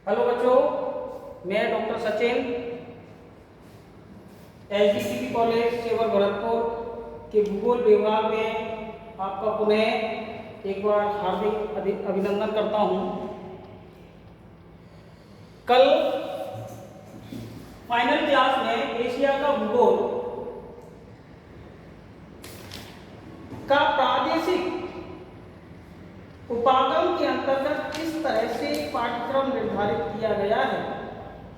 Hello बच्चों, मैं doctor Sachin एसडीसीपी college केवल भरतपुर के भूगोल विभाग में आपका पुनः एक बार हार्दिक अभिनंदन करता हूं। कल फाइनल क्लास में एशिया का भूगोल का प्रादेशिक उपागम के अंतर्गत किस तरह से पाठ्यक्रम निर्धारित किया गया है,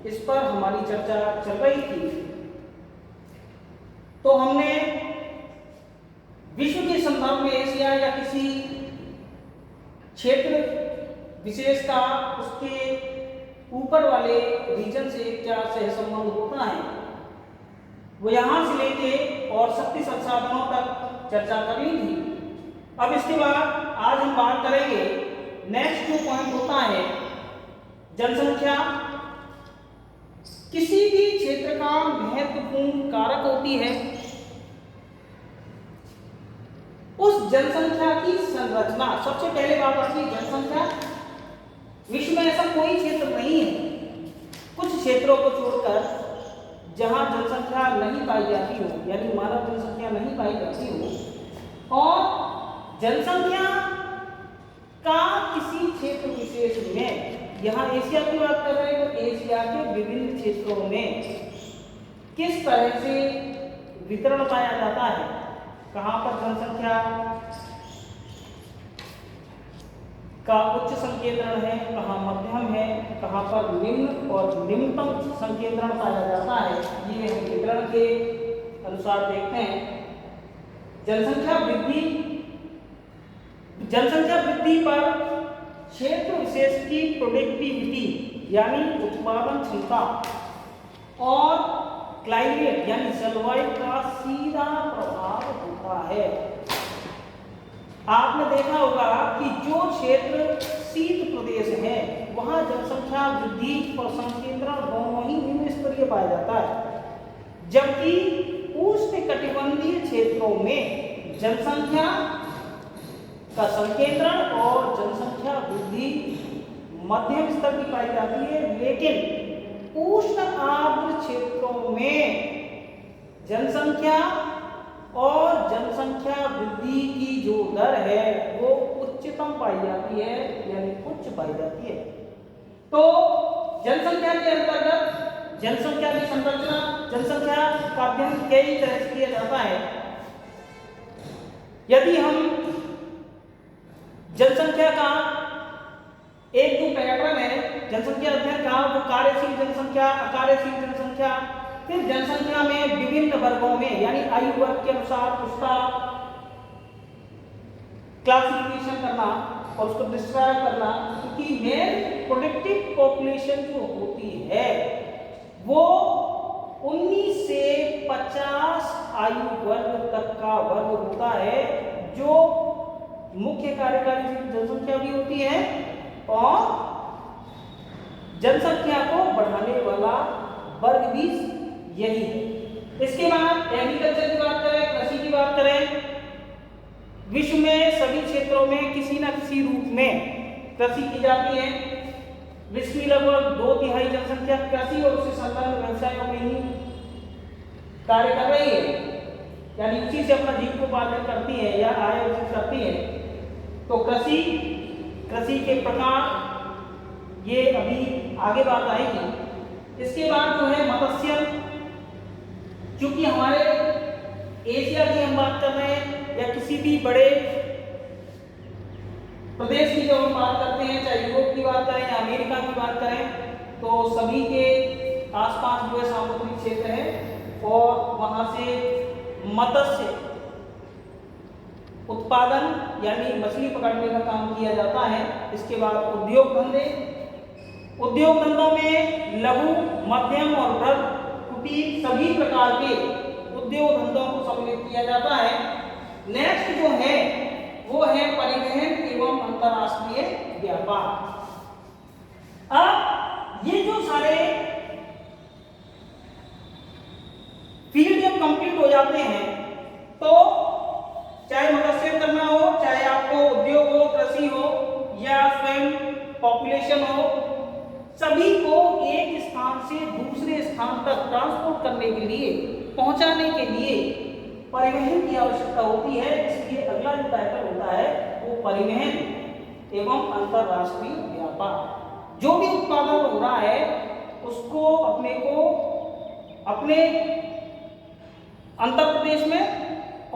इस पर हमारी चर्चा चल रही थी। तो हमने विश्व के संदर्भ में एशिया या किसी क्षेत्र विशेष का उसके ऊपर वाले रीजन से क्या सहसंबंध होता है, वो यहां से लेके और शक्ति संसाधनों तक चर्चा करनी थी। अब इसके बाद आज हम बात करेंगे, नेक्स्ट जो पॉइंट होता है जनसंख्या। किसी भी क्षेत्र का महत्वपूर्ण कारक होती है उस जनसंख्या की संरचना। सबसे पहले बात आती है जनसंख्या। विश्व में ऐसा कोई क्षेत्र नहीं है, कुछ क्षेत्रों को छोड़कर, जहां जनसंख्या नहीं पाई जाती हो, यानी मानव जनसंख्या नहीं पाई जाती हो। और जनसंख्या का किसी क्षेत्र विशेष में, यहाँ एशिया की बात कर रहे हैं तो एशिया के विभिन्न क्षेत्रों में किस तरह से वितरण पाया जाता है, कहाँ पर जनसंख्या का उच्च संकेंद्रण है, कहाँ मध्यम है, कहाँ पर निम्न और निम्नतम संकेंद्रण पाया जाता है, ये हम वितरण के अनुसार देखते हैं। जनसंख्या वृद्धि पर क्षेत्र विशेष की प्रोडक्टिविटी यानी उत्पादन क्षमता और क्लाइमेट यानी जलवायु का सीधा प्रभाव होता है। आपने देखा होगा कि जो क्षेत्र शीत प्रदेश है वहां जनसंख्या वृद्धि और संकेंद्रण दोनों ही निम्न स्तरीय पाया जाता है, जबकि उष्णकटिबंधीय क्षेत्रों में जनसंख्या का संकेंद्रण और जनसंख्या वृद्धि मध्यम स्तर की पाई जाती है। लेकिन उष्ण आर्द्र क्षेत्रों में जनसंख्या और जनसंख्या वृद्धि की जो दर है वो उच्चतम पाई जाती है, यानी उच्च पाई जाती है। तो जनसंख्या के अंतर्गत जनसंख्या की संरचना, जनसंख्या का अध्ययन कई तरह से किया जाता है। यदि हम जनसंख्या का एक जो पैटर्न है जनसंख्या अध्ययन का, वो कार्यशील जनसंख्या, अकार्यशील जनसंख्या, फिर जनसंख्या में विभिन्न वर्गों में यानी आयु वर्ग के अनुसार उसका क्लासिफिकेशन करना और उसको डिस्क्राइब करना, क्योंकि मेन प्रोडक्टिव पॉपुलेशन जो होती है वो 19 से 50 आयु वर्ग तक का वर्ग होता है, जो मुख्य कार्यकारी जनसंख्या भी होती है और जनसंख्या को बढ़ाने वाला वर्ग भी यही है। इसके बाद एग्रीकल्चर की बात करें, कृषि की बात करें, विश्व में सभी क्षेत्रों में किसी न किसी रूप में कृषि की जाती है। विश्व की लगभग 2/3 जनसंख्या कृषि और उससे संलग्न व्यवसायों में ही कार्य कर रही है, यानी उसी से अपना जीविकोपार्जन करती है या आय अर्जित करती है। तो कृषि के प्रकार ये अभी आगे बात आएगी। इसके बाद जो है मत्स्य, क्योंकि हमारे एशिया की हम बात कर रहे हैं या किसी भी बड़े प्रदेश की जो हम बात करते हैं, चाहे यूरोप की बात करें या अमेरिका की बात करें, तो सभी के आसपास जो है सामुद्रिक क्षेत्र है और वहां से मत्स्य उत्पादन यानी मछली पकड़ने का काम किया जाता है। इसके बाद उद्योग धंधों में लघु, मध्यम और बृहद कुटीर सभी प्रकार के उद्योग धंधों को सम्मिलित किया जाता है। नेक्स्ट जो है वो है परिवहन एवं अंतरराष्ट्रीय व्यापार। अब ये जो सारे फील्ड जब कंप्लीट हो जाते हैं तो चाहे मत्स्य करना हो, चाहे आपको उद्योग हो, कृषि हो या स्वयं पॉपुलेशन हो, सभी को एक स्थान से दूसरे स्थान तक ट्रांसपोर्ट करने के लिए, पहुंचाने के लिए परिवहन की आवश्यकता होती है। इसलिए अगला जो टाइटल होता है वो परिवहन एवं अंतरराष्ट्रीय व्यापार। जो भी उत्पादन हो रहा है उसको अपने अंतर प्रदेश में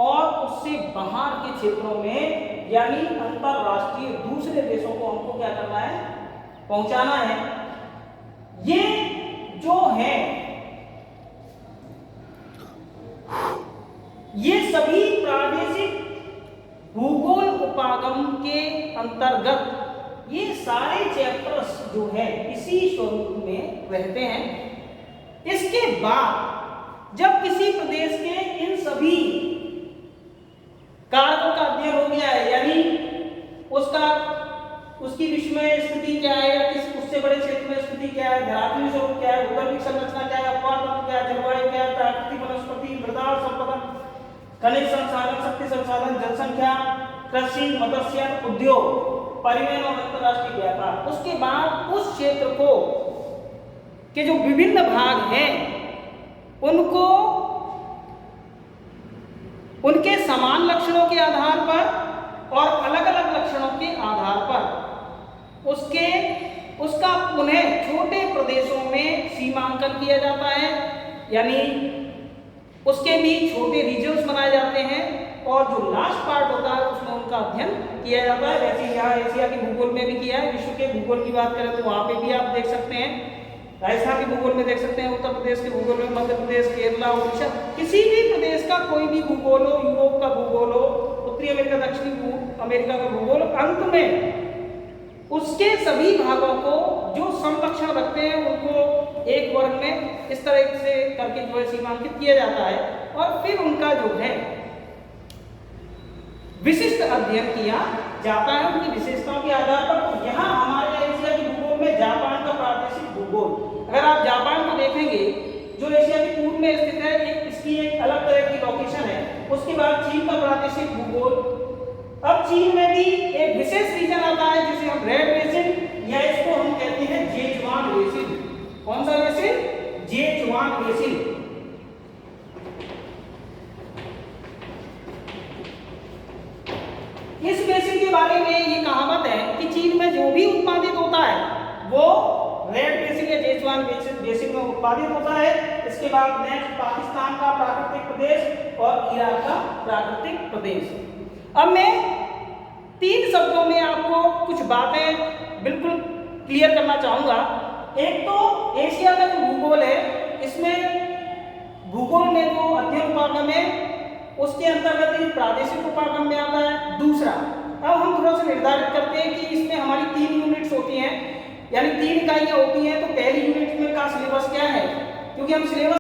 और उससे बाहर के क्षेत्रों में यानी अंतरराष्ट्रीय दूसरे देशों को हमको क्या करना है, पहुंचाना है। ये जो है ये सभी प्रादेशिक भूगोल उपागम के अंतर्गत ये सारे चैप्टर्स जो है इसी स्वरूप में रहते हैं। इसके बाद जब किसी प्रदेश के इन सभी कारकों का अध्ययन हो गया है, यानी उसकी विषमय स्थिति क्या है या किस उससे बड़े क्षेत्र में स्थिति क्या है, धरातलीय स्वरूप क्या है, भूगर्भिक संरचना क्या है, अपवाद तंत्र क्या है, जलवायु क्या है, प्राकृतिक वनस्पति, मृदा संपदा, खनिज संसाधन, शक्ति संसाधन, जनसंख्या, कृषि, मत्स्य उद्योग, परिवहन और अंतरराष्ट्रीय व्यापार। उसके बाद उस क्षेत्र को के जो विभिन्न भाग हैं उनको उनके समान लक्षणों के आधार पर और अलग अलग लक्षणों के आधार पर उसका पुनः छोटे प्रदेशों में सीमांकन किया जाता है, यानी उसके भी छोटे रीजन्स बनाए जाते हैं और जो लास्ट पार्ट होता है उसमें उनका अध्ययन किया जाता है। वैसे यहाँ एशिया के भूगोल में भी किया है। विश्व के भूगोल की बात करें तो वहाँ पे भी आप देख सकते हैं, राजस्थान के भूगोल में देख सकते हैं, उत्तर प्रदेश के भूगोल में, मध्य प्रदेश, केरला, उड़ीसा, किसी भी प्रदेश का कोई भी भूगोल हो, यूरोप का भूगोल हो, उत्तरी अमेरिका, दक्षिणी अमेरिका का भूगोल, अंत में उसके सभी भागों को जो समलक्षण रखते हैं उनको एक वर्ग में इस तरह से करके जो है सीमांकित किया जाता है और फिर उनका जो है विशिष्ट अध्ययन किया जाता है उनकी विशेषताओं के आधार पर। तो यहाँ हमारे एशिया के भूगोल में जापान का प्रादेशिक भूगोल, अगर आप जापान को देखेंगे जो एशिया के पूर्व में स्थित है, इसकी एक अलग तरह की लोकेशन है। उसके बाद चीन का प्रादेशिक भूगोल। अब चीन में भी एक विशेष रीजन आता है जिसे हम रेड बेसिन या इसको हम कहते हैं जेजुआन बेसिन। कौन सा बेसिन? जेजुआन बेसिन। इस बेसिन के बारे में ये कहावत है कि चीन में जो भी उत्पादित होता है वो रेड बेसिन या जेजुआन बेसिन में उत्पादित होता है। इसके बाद नेक्स्ट पाकिस्तान का प्राकृतिक प्रदेश और ईरान का प्राकृतिक प्रदेश। अब मैं 3 शब्दों में आपको कुछ बातें बिल्कुल क्लियर करना चाहूंगा। एक तो एशिया का जो भूगोल है, इसमें भूगोल में जो अध्ययन उपागम है उसके अंतर्गत प्रादेशिक उपागम में आता है। दूसरा, अब हम थोड़ा सा निर्धारित करते हैं कि इसमें हमारी 3 यूनिट्स होती हैं, यानी 3 इकाइयां होती हैं। तो पहली यूनिट में का सिलेबस क्या है, क्योंकि हम सिलेबस